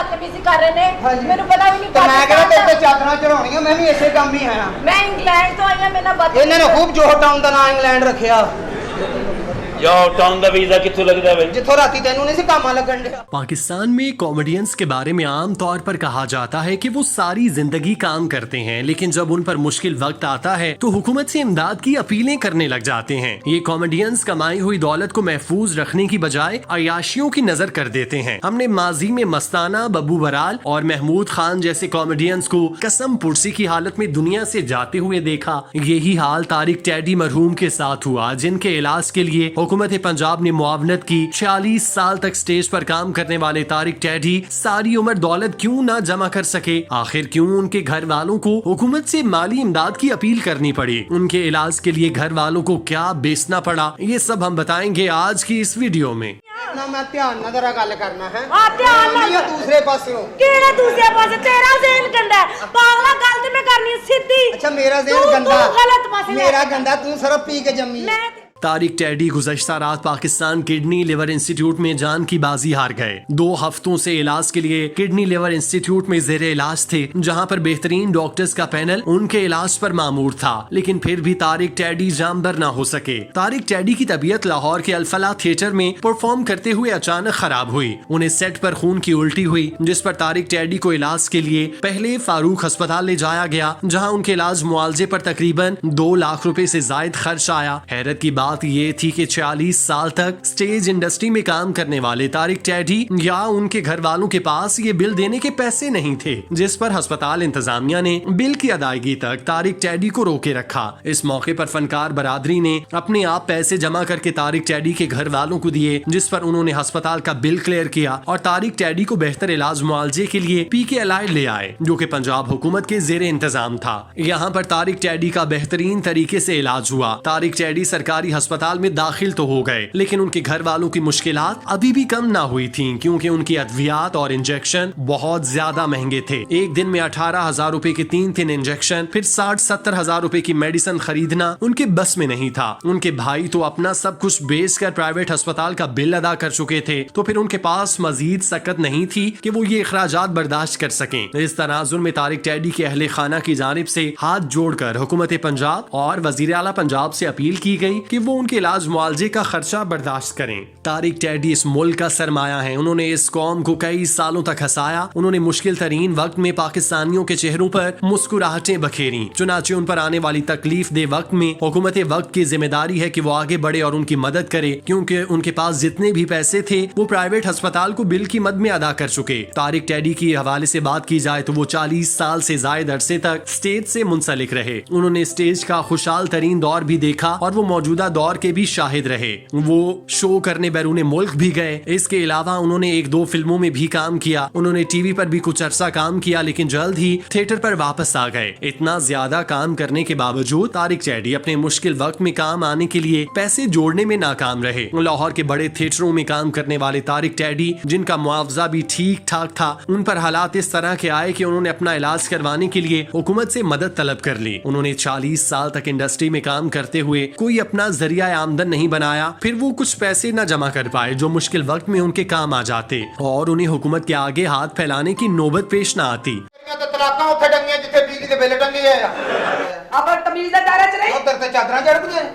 बदतमीजी कर रहे ने हाँ जी। मेनू पता भी नहीं तो मैं कहता तेरे ते चादरां चढ़ाउणियां मैं भी इसे काम ही आया मैं इंग्लैंड तो आई हां मेरा इन्हां ने खूब जोह टाउन दा नाम इंग्लैंड रखिया जाओ टाउन दा वीजा कित्थों लगदा है जिथों राती तैनू नहीं सी कामा लगन दिया। पाकिस्तान में कॉमेडियंस के बारे में आम तौर पर कहा जाता है कि वो सारी जिंदगी काम करते हैं, लेकिन जब उन पर मुश्किल वक्त आता है तो हुकूमत से इमदाद की अपीलें करने लग जाते हैं। ये कॉमेडियंस कमाई हुई दौलत को महफूज रखने की बजाय अयाशियों की नजर कर देते हैं। हमने माजी में मस्ताना, बब्बू बराल और महमूद खान जैसे कॉमेडियंस को कसम पुरसी की हालत में दुनिया से जाते हुए देखा। यही हाल तारिक टैडी मरहूम के साथ हुआ, जिनके इलाज के लिए हुकूमत पंजाब ने मुआवनत की। 46 साल तक स्टेज पर काम करने वाले तारिक टैडी सारी उम्र दौलत क्यों ना जमा कर सके? आखिर क्यों उनके घर वालों को हुकूमत से माली इमदाद की अपील करनी पड़ी? उनके इलाज के लिए घर वालों को क्या बेचना पड़ा? ये सब हम बताएंगे आज की इस वीडियो में। ना मैं ध्यान ना जरा गल करना है हां ध्यान नाल दूसरे पासों केड़ा दूसरे पासे तेरा ज़हन गंदा है पागला गल ते मैं करनी सीधी। अच्छा मेरा ज़हन गंदा गलत पासे मेरा गंदा तू सिर्फ पी के जम्मी है। तारिक टैडी गुज़श्ता रात पाकिस्तान किडनी लिवर इंस्टीट्यूट में जान की बाजी हार गए। 2 हफ्तों से इलाज के लिए किडनी लिवर इंस्टीट्यूट में जेरे इलाज थे, जहां पर बेहतरीन डॉक्टर्स का पैनल उनके इलाज पर मामूर था, लेकिन फिर भी तारिक टैडी जामबर ना हो सके। तारिक टैडी की तबीयत लाहौर के अल-फलाह थिएटर में परफॉर्म करते हुए अचानक खराब हुई। उन्हें सेट पर खून की उल्टी हुई, जिस पर तारिक टैडी को इलाज के लिए पहले फारूक अस्पताल ले जाया गया, जहाँ उनके इलाज मुआवजे पर तकरीबन 2 लाख रुपए से जायद खर्च आया। हैरत की बात ये थी कि 46 साल तक स्टेज इंडस्ट्री में काम करने वाले तारिक टैडी या उनके घर वालों के पास ये बिल देने के पैसे नहीं थे, जिस पर अस्पताल इंतजामिया ने बिल की अदायगी तक तारिक टैडी को रोके रखा। इस मौके पर फनकार बरादरी ने अपने आप पैसे जमा करके तारिक टैडी के घर वालों को दिए, जिस पर उन्होंने अस्पताल का बिल क्लियर किया और तारिक टैडी को बेहतर इलाज मुआवजे के लिए PKLI ले आए, जो कि पंजाब हुकूमत के जेरे इंतजाम था। यहाँ पर तारिक टैडी का बेहतरीन तरीके से इलाज हुआ। तारिक टैडी सरकारी अस्पताल में दाखिल तो हो गए, लेकिन उनके घर वालों की मुश्किलात अभी भी कम ना हुई थीं, क्योंकि उनकी अद्वियात और इंजेक्शन बहुत ज्यादा महंगे थे। एक दिन में 18,000 रुपए के 3 इंजेक्शन, फिर 60-70 हजार रुपए की मेडिसिन खरीदना उनके बस में नहीं था। उनके भाई तो अपना सब कुछ बेचकर प्राइवेट अस्पताल का बिल अदा कर चुके थे, तो फिर उनके पास मजीद सकत नहीं थी कि वो ये अखराजात बर्दाश्त कर सकें। इस तनाजुर में तारिक टैडी के अहले खाना की जानिब से हाथ जोड़कर हुकूमत पंजाब और वजीर आला पंजाब से अपील की गई कि वो उनके इलाज मुआवजे का खर्चा बर्दाश्त करें। तारिक टैडी इस मुल्क का सरमाया है। उन्होंने इस कौम को कई सालों तक हंसाया। उन्होंने मुश्किल तरीन वक्त में पाकिस्तानियों के चेहरों पर मुस्कुराहटें बखेरी। चुनाचे उन पर आने वाली तकलीफ दे वक्त में हुकूमत वक्त की जिम्मेदारी है कि वो आगे बढ़े और उनकी मदद करे, क्योंकि उनके पास जितने भी पैसे थे वो प्राइवेट अस्पताल को बिल की मद में अदा कर चुके। तारिक टैडी की हवाले से बात की जाए तो वो 40 साल से जायद अरसे तक स्टेज से मुंसलिक रहे। उन्होंने स्टेज का खुशहाल तरीन दौर भी देखा और वो मौजूदा दौर के भी शाहिद रहे। वो शो करने बैरूने मुल्क भी गए। इसके अलावा उन्होंने 1-2 फिल्मों में भी काम किया। उन्होंने टीवी पर भी कुछ अरसा काम किया, लेकिन जल्द ही थिएटर पर वापस आ गए। इतना ज्यादा काम करने के बावजूद तारिक टैडी अपने मुश्किल वक्त में काम आने के लिए पैसे जोड़ने में नाकाम रहे। लाहौर के बड़े थिएटरों में काम करने वाले तारिक टैडी, जिनका मुआवजा भी ठीक ठाक था, उन पर हालात इस तरह के आए कि उन्होंने अपना इलाज करवाने के लिए हुकूमत से मदद तलब कर ली। उन्होंने 40 साल तक इंडस्ट्री में काम करते हुए कोई अपना जरिया आमदन नहीं बनाया। फिर वो कुछ पैसे न जमा कर पाए जो मुश्किल वक्त में उनके काम आ जाते और उन्हें हुकूमत के आगे हाथ फैलाने की नौबत पेश न आती। तलाकां उत्थे डंगियां जिथे बिजली दे बिल टंगे आ अब तमीज दा दायरा च रहे उधर ते चादरां चढ़ गईਆਂ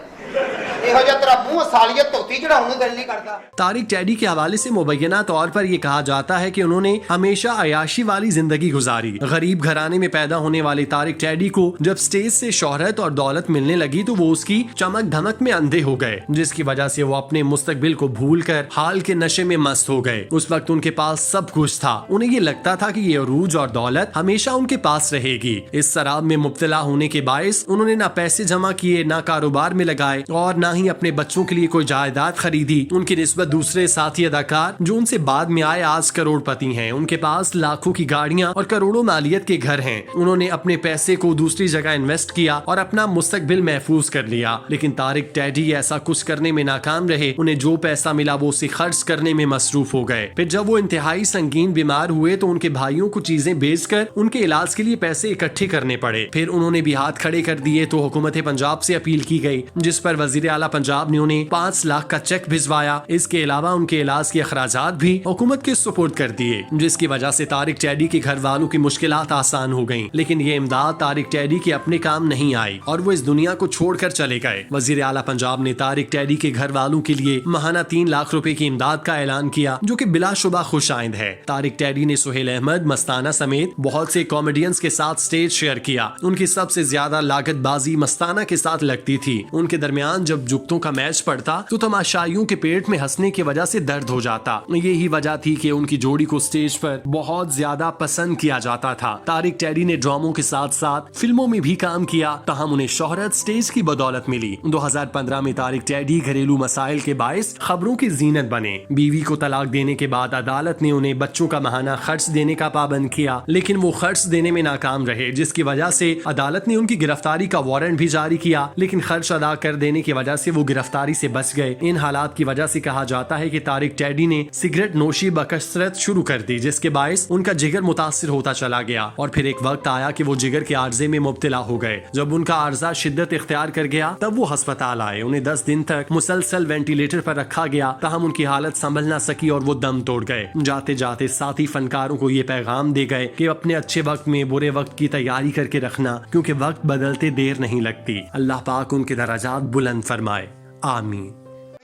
ਇਹੋ ਜਿਹਾ ਤੇਰਾ ਮੂੰਹ ਸਾਲੀਅਤ ਧੋਤੀ ਚੜਾਉਣ ਨੂੰ ਦਿਲ नहीं करता। तारिक टैडी के हवाले से मुबैना तौर पर यह कहा जाता है कि उन्होंने हमेशा अयाशी वाली जिंदगी गुजारी। गरीब घराने में पैदा होने वाले तारिक टैडी को जब स्टेज से शोहरत और दौलत मिलने लगी तो वो उसकी चमक धमक में अंधे हो गए, जिसकी वजह से वो अपने मुस्तकबिल को भूल कर हाल के नशे में मस्त हो गए। उस वक्त उनके पास सब कुछ था। उन्हें ये लगता था कि ये अरूज और दौलत हमेशा उनके पास रहेगी। इस शराब में मुब्तला होने के बायस उन्होंने ना पैसे जमा किए, ना कारोबार में लगाए और ना ही अपने बच्चों के लिए कोई जायदाद खरीदी। उनकी निस्बत दूसरे साथी अदाकार जो उनसे बाद में आए आज करोड़पति हैं। उनके पास लाखों की गाड़ियां और करोड़ों मालियत के घर हैं। उन्होंने अपने पैसे को दूसरी जगह इन्वेस्ट किया और अपना मुस्तकबिल महफूज कर लिया। लेकिन तारिक टैडी ऐसा कुछ करने में नाकाम रहे। उन्हें जो पैसा मिला वो उसे खर्च करने में मसरूफ हो गए। फिर जब वो इंतहाई संगीन बीमार हुए तो उनके भाइयों को चीजें बेचकर उनके इलाज के लिए पैसे इकट्ठे करने पड़े। फिर उन्होंने भी हाथ खड़े कर दिए तो हुकूमत पंजाब से अपील की गई, जिस पर पर वजीर आला पंजाब ने उन्हें 5 लाख का चेक भिजवाया। इसके अलावा उनके इलाज के अखराजात भी हुकूमत के सुपुर्द कर दिए, जिसकी वजह से तारिक टैडी के घर वालों की मुश्किलात आसान हो गयी। लेकिन ये इमदाद तारिक टैडी के अपने काम नहीं आई और वो इस दुनिया को छोड़कर चले गए। वजीर आला पंजाब ने तारिक टैडी के घर वालों के लिए महाना 3 लाख रुपए की इमदाद का ऐलान किया, जो कि बिलाशुबा खुशाइंद है। तारिक टैडी ने सुहेल अहमद, मस्ताना समेत बहुत से कॉमेडियंस के साथ स्टेज शेयर किया। उनकी सबसे ज्यादा लागतबाजी मस्ताना के साथ लगती थी। उनके दरमियान जब जुगतों का मैच पड़ता तो तमाशाइयों के पेट में हंसने की वजह से दर्द हो जाता। यही वजह थी कि उनकी जोड़ी को स्टेज पर बहुत ज्यादा पसंद किया जाता था। तारिक टैडी ने ड्रामों के साथ साथ फिल्मों में भी काम किया, तहम उन्हें शोहरत स्टेज की बदौलत मिली। 2015 में तारिक टैडी घरेलू मसाइल के बाइस खबरों की जीनत बने। बीवी को तलाक देने के बाद अदालत ने उन्हें बच्चों का महाना खर्च देने का पाबंद किया, लेकिन वो खर्च देने में नाकाम रहे, जिसकी वजह से अदालत ने उनकी गिरफ्तारी का वारंट भी जारी किया, लेकिन खर्च अदा कर देने की वजह से वो गिरफ्तारी से बच गए। इन हालात की वजह से कहा जाता है कि तारिक टैडी ने सिगरेट नोशी बकसरत शुरू कर दी, जिसके बायस उनका जिगर मुतासिर होता चला गया और फिर एक वक्त आया कि वो जिगर के आर्जे में मुब्तला हो गए। जब उनका आर्जा शिद्दत इख्तियार कर गया तब वो अस्पताल आए। उन्हें 10 दिन तक मुसलसल वेंटिलेटर पर रखा गया, तहम उनकी हालत संभल ना सकी और वो दम तोड़ गए। जाते जाते साथी फनकारों को ये पैगाम दे गए कि अपने अच्छे वक्त में बुरे वक्त की तैयारी करके रखना, क्योंकि वक्त बदलते देर नहीं लगती। अल्लाह पाक उनके दराजात बुलंद फरमाए, आमीन।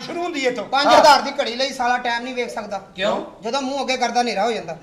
ਸ਼ੁਰੂ ਹੁੰਦੀ ਏ ਤੋਂ 5000 ਦੀ ਘੜੀ ਲਈ ਸਾਲਾ ਟਾਈਮ ਨਹੀਂ ਵੇਖ ਸਕਦਾ ਕਿਉਂ? ਜਦੋਂ ਮੂੰਹ ਅੱਗੇ ਕਰਦਾ ਹਨੇਰਾ ਹੋ ਜਾਂਦਾ।